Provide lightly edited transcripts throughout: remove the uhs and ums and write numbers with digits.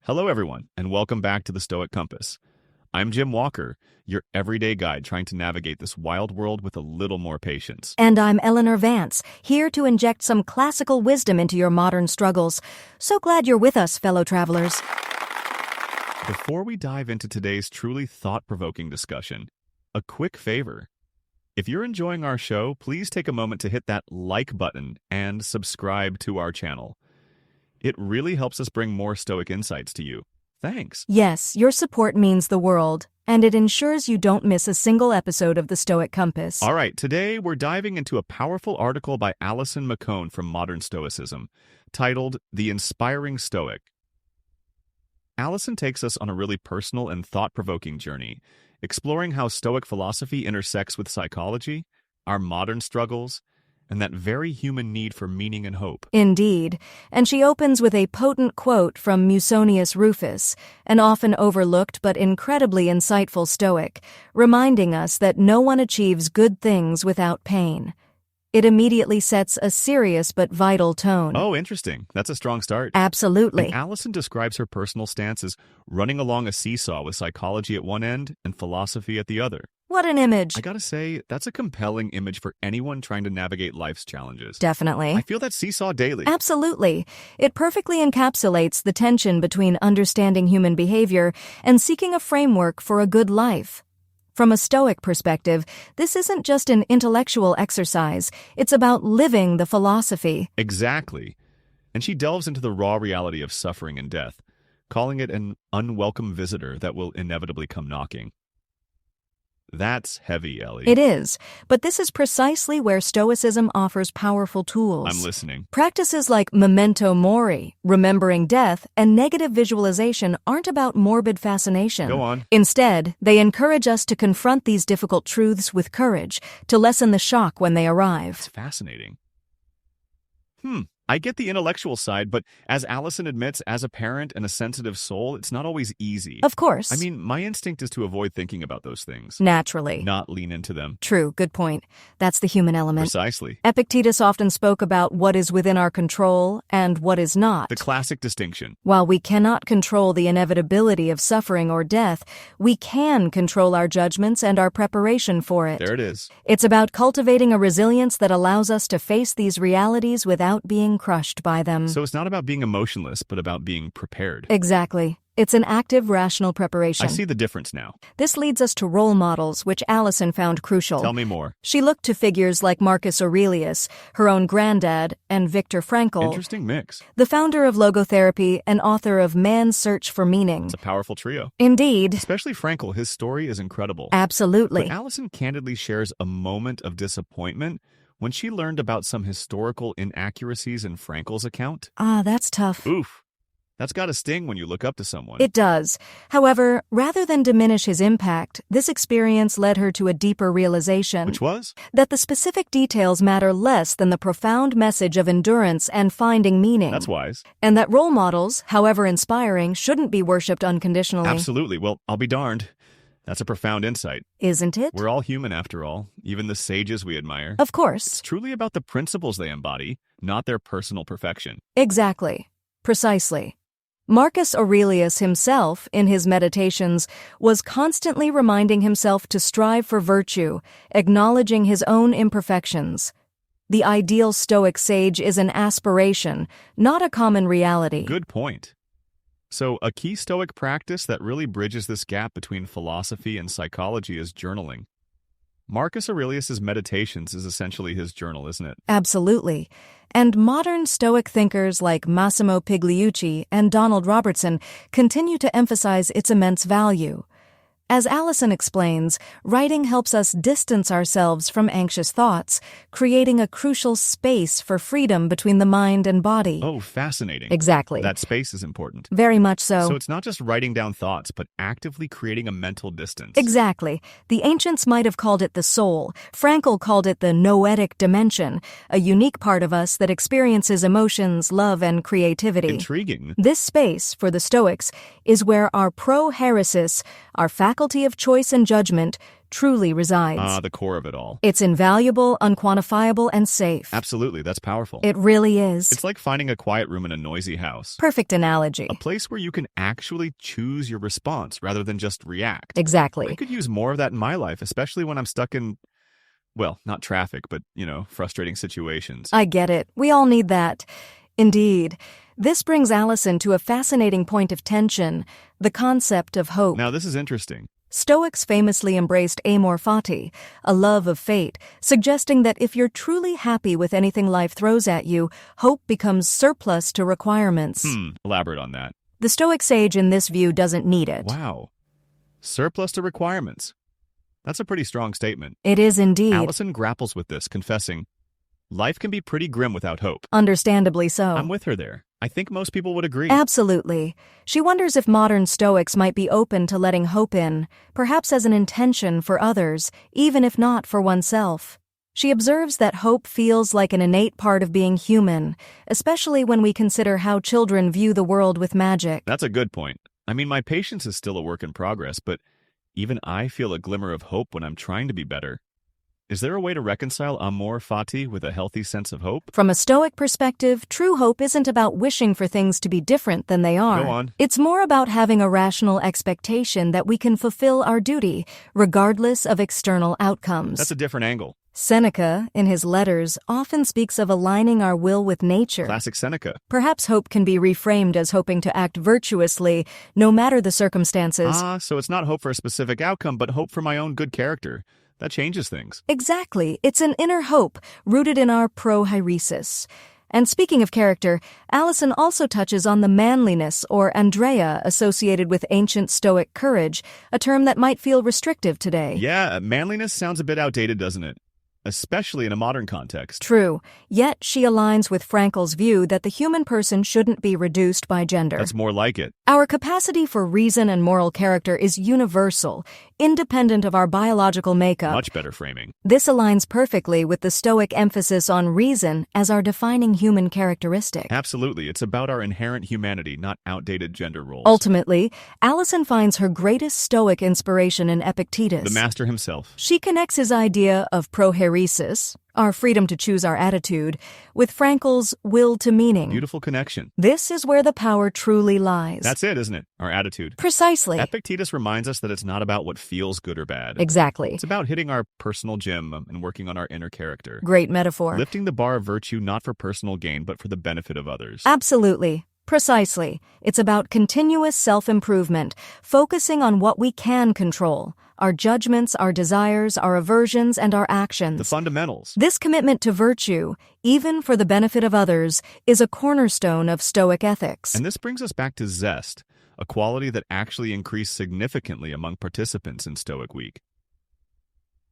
Hello, everyone, and welcome back to the Stoic Compass. I'm Jim Walker, your everyday guide trying to navigate this wild world with a little more patience. And I'm Eleanor Vance, here to inject some classical wisdom into your modern struggles. So glad you're with us, fellow travelers. Before we dive into today's truly thought-provoking discussion, a quick favor. If you're enjoying our show, please take a moment to hit that like button and subscribe to our channel. It really helps us bring more Stoic insights to you. Thanks. Yes, your support means the world, and it ensures you don't miss a single episode of the Stoic Compass. All right, today we're diving into a powerful article by Alison McCone from Modern Stoicism, titled The Inspiring Stoic. Alison takes us on a really personal and thought-provoking journey, exploring how Stoic philosophy intersects with psychology, our modern struggles, and that very human need for meaning and hope. Indeed, and she opens with a potent quote from Musonius Rufus, an often overlooked but incredibly insightful Stoic, reminding us that no one achieves good things without pain. It immediately sets a serious but vital tone. Oh, interesting. That's a strong start. Absolutely. And Alison describes her personal stance as running along a seesaw with psychology at one end and philosophy at the other. What an image. I gotta say, that's a compelling image for anyone trying to navigate life's challenges. Definitely. I feel that seesaw daily. Absolutely. It perfectly encapsulates the tension between understanding human behavior and seeking a framework for a good life. From a Stoic perspective, this isn't just an intellectual exercise, it's about living the philosophy. Exactly. And she delves into the raw reality of suffering and death, calling it an unwelcome visitor that will inevitably come knocking. That's heavy, Ellie. It is, but this is precisely where Stoicism offers powerful tools. I'm listening. Practices like memento mori, remembering death, and negative visualization aren't about morbid fascination. Go on. Instead, they encourage us to confront these difficult truths with courage, to lessen the shock when they arrive. It's fascinating. I get the intellectual side, but as Alison admits, as a parent and a sensitive soul, it's not always easy. Of course. I mean, my instinct is to avoid thinking about those things. Naturally. Not lean into them. True, good point. That's the human element. Precisely. Epictetus often spoke about what is within our control and what is not. The classic distinction. While we cannot control the inevitability of suffering or death, we can control our judgments and our preparation for it. There it is. It's about cultivating a resilience that allows us to face these realities without being crushed by them. So it's not about being emotionless, but about being prepared. Exactly. It's an active, rational preparation. I see the difference now. This leads us to role models, which Alison found crucial. Tell me more. She looked to figures like Marcus Aurelius, her own granddad, and Viktor Frankl, Interesting mix. the founder of logotherapy and author of Man's Search for Meaning. It's a powerful trio. Indeed. Especially Frankl, his story is incredible. Absolutely. But Alison candidly shares a moment of disappointment when she learned about some historical inaccuracies in Frankl's account. That's tough. Oof. That's gotta sting when you look up to someone. It does. However, rather than diminish his impact, this experience led her to a deeper realization. Which was? That the specific details matter less than the profound message of endurance and finding meaning. That's wise. And that role models, however inspiring, shouldn't be worshipped unconditionally. Absolutely. Well, I'll be darned. That's a profound insight. Isn't it? We're all human after all, even the sages we admire. Of course. It's truly about the principles they embody, not their personal perfection. Exactly. Precisely. Marcus Aurelius himself, in his meditations, was constantly reminding himself to strive for virtue, acknowledging his own imperfections. The ideal Stoic sage is an aspiration, not a common reality. Good point. So, a key Stoic practice that really bridges this gap between philosophy and psychology is journaling. Marcus Aurelius' Meditations is essentially his journal, isn't it? Absolutely. And modern Stoic thinkers like Massimo Pigliucci and Donald Robertson continue to emphasize its immense value. As Alison explains, writing helps us distance ourselves from anxious thoughts, creating a crucial space for freedom between the mind and body. Oh, fascinating. Exactly. That space is important. Very much so. So it's not just writing down thoughts, but actively creating a mental distance. Exactly. The ancients might have called it the soul. Frankl called it the noetic dimension, a unique part of us that experiences emotions, love, and creativity. Intriguing. This space, for the Stoics, is where our prohairesis, our faculty of choice and judgment, truly resides. The core of it all. It's invaluable, unquantifiable, and safe. Absolutely, that's powerful. It really is. It's like finding a quiet room in a noisy house. Perfect analogy. A place where you can actually choose your response rather than just react. Exactly. I could use more of that in my life, especially when I'm stuck in, well, not traffic, but, frustrating situations. I get it. We all need that. Indeed. This brings Allison to a fascinating point of tension, the concept of hope. Now, this is interesting. Stoics famously embraced amor fati, a love of fate, suggesting that if you're truly happy with anything life throws at you, hope becomes surplus to requirements. Elaborate on that. The Stoic sage in this view doesn't need it. Wow. Surplus to requirements. That's a pretty strong statement. It is indeed. Allison grapples with this, confessing, life can be pretty grim without hope. Understandably so. I'm with her there. I think most people would agree. Absolutely. She wonders if modern Stoics might be open to letting hope in, perhaps as an intention for others, even if not for oneself. She observes that hope feels like an innate part of being human, especially when we consider how children view the world with magic. That's a good point. I mean, my patience is still a work in progress, but even I feel a glimmer of hope when I'm trying to be better. Is there a way to reconcile amor fati with a healthy sense of hope? From a Stoic perspective, true hope isn't about wishing for things to be different than they are. Go on. It's more about having a rational expectation that we can fulfill our duty, regardless of external outcomes. That's a different angle. Seneca, in his letters, often speaks of aligning our will with nature. Classic Seneca. Perhaps hope can be reframed as hoping to act virtuously, no matter the circumstances. So it's not hope for a specific outcome, but hope for my own good character. That changes things. Exactly. It's an inner hope, rooted in our prohairesis. And speaking of character, Allison also touches on the manliness or andrea associated with ancient Stoic courage, a term that might feel restrictive today. Yeah, manliness sounds a bit outdated, doesn't it? Especially in a modern context. True. Yet she aligns with Frankl's view that the human person shouldn't be reduced by gender. That's more like it. Our capacity for reason and moral character is universal, independent of our biological makeup. Much better framing. This aligns perfectly with the Stoic emphasis on reason as our defining human characteristic. Absolutely. It's about our inherent humanity, not outdated gender roles. Ultimately, Allison finds her greatest Stoic inspiration in Epictetus, The master himself. She connects his idea of prohairesis, our freedom to choose our attitude, with Frankl's will to meaning. Beautiful connection. This is where the power truly lies. That's it, isn't it? Our attitude. Precisely. Epictetus reminds us that it's not about what feels good or bad. Exactly. It's about hitting our personal gym and working on our inner character. Great metaphor. Lifting the bar of virtue not for personal gain, but for the benefit of others. Absolutely. Precisely. It's about continuous self-improvement, focusing on what we can control, our judgments, our desires, our aversions, and our actions. The fundamentals. This commitment to virtue, even for the benefit of others, is a cornerstone of Stoic ethics. And this brings us back to zest, a quality that actually increased significantly among participants in Stoic Week.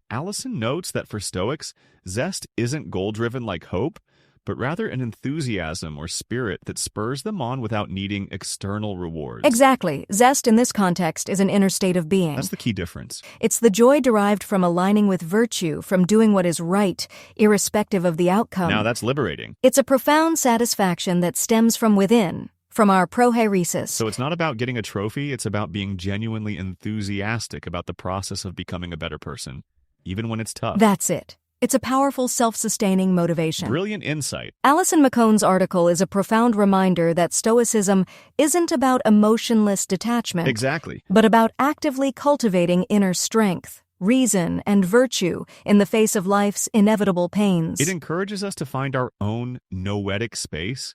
Allison notes that for Stoics, zest isn't goal-driven like hope, but rather an enthusiasm or spirit that spurs them on without needing external rewards. Exactly. Zest in this context is an inner state of being. That's the key difference. It's the joy derived from aligning with virtue, from doing what is right, irrespective of the outcome. Now that's liberating. It's a profound satisfaction that stems from within, from our prohairesis. So it's not about getting a trophy, it's about being genuinely enthusiastic about the process of becoming a better person, even when it's tough. That's it. It's a powerful, self-sustaining motivation. Brilliant insight. Alison McCone's article is a profound reminder that Stoicism isn't about emotionless detachment. Exactly. But about actively cultivating inner strength, reason, and virtue in the face of life's inevitable pains. It encourages us to find our own noetic space,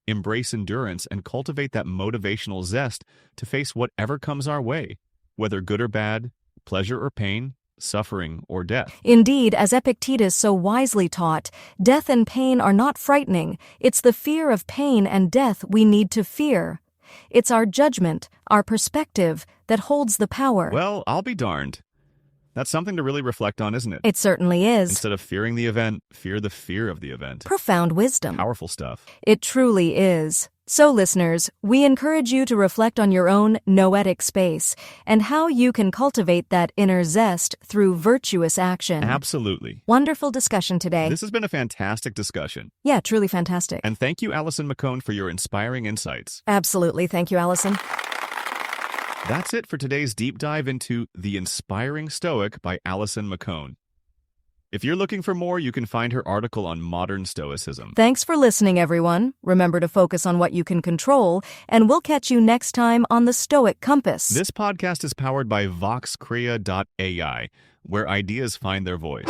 embrace endurance, and cultivate that motivational zest to face whatever comes our way, whether good or bad, pleasure or pain, suffering or death. Indeed, as Epictetus so wisely taught, death and pain are not frightening. It's the fear of pain and death we need to fear. It's our judgment, our perspective, that holds the power. Well, I'll be darned. That's something to really reflect on, isn't it? It certainly is. Instead of fearing the event, fear the fear of the event. Profound wisdom. Powerful stuff. It truly is. So, listeners, we encourage you to reflect on your own noetic space and how you can cultivate that inner zest through virtuous action. Absolutely. Wonderful discussion today. This has been a fantastic discussion. Yeah, truly fantastic. And thank you, Allison McCone, for your inspiring insights. Absolutely. Thank you, Allison. That's it for today's deep dive into The Inspiring Stoic by Alison McCone. If you're looking for more, you can find her article on modern Stoicism. Thanks for listening, everyone. Remember to focus on what you can control, and we'll catch you next time on the Stoic Compass. This podcast is powered by voxcrea.ai, where ideas find their voice.